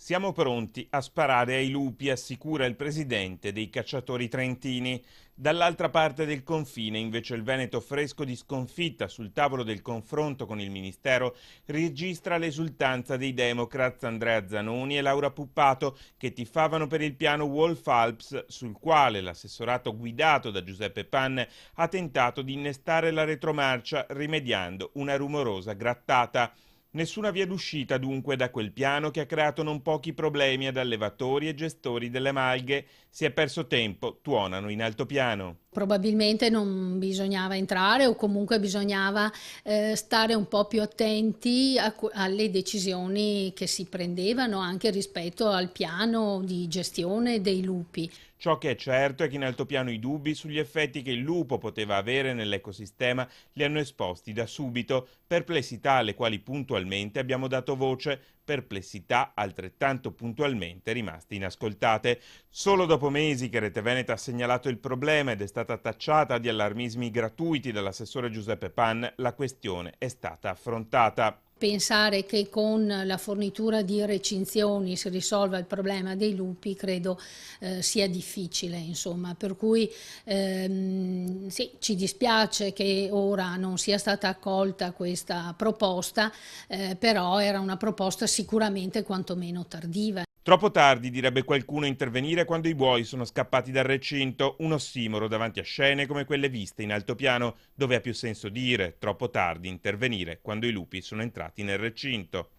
Siamo pronti a sparare ai lupi, assicura il presidente dei cacciatori trentini. Dall'altra parte del confine, invece, il Veneto, fresco di sconfitta sul tavolo del confronto con il Ministero, registra l'esultanza dei Democrats Andrea Zanoni e Laura Puppato, che tifavano per il piano Wolf-Alps, sul quale l'assessorato guidato da Giuseppe Panne ha tentato di innestare la retromarcia, rimediando una rumorosa grattata. Nessuna via d'uscita dunque da quel piano che ha creato non pochi problemi ad allevatori e gestori delle malghe. Si è perso tempo, tuonano in altopiano. Probabilmente non bisognava entrare o comunque bisognava stare un po' più attenti alle decisioni che si prendevano anche rispetto al piano di gestione dei lupi. Ciò che è certo è che in altopiano i dubbi sugli effetti che il lupo poteva avere nell'ecosistema li hanno esposti da subito, perplessità alle quali puntualmente abbiamo dato voce, perplessità altrettanto puntualmente rimaste inascoltate. Solo dopo mesi che Rete Veneta ha segnalato il problema ed è stata tacciata di allarmismi gratuiti dall'assessore Giuseppe Pan, la questione è stata affrontata. Pensare che con la fornitura di recinzioni si risolva il problema dei lupi credo sia difficile, insomma, per cui sì, ci dispiace che ora non sia stata accolta questa proposta, però era una proposta sicuramente quantomeno tardiva. Troppo tardi, direbbe qualcuno, a intervenire quando i buoi sono scappati dal recinto, un ossimoro davanti a scene come quelle viste in altopiano, dove ha più senso dire troppo tardi intervenire quando i lupi sono entrati nel recinto.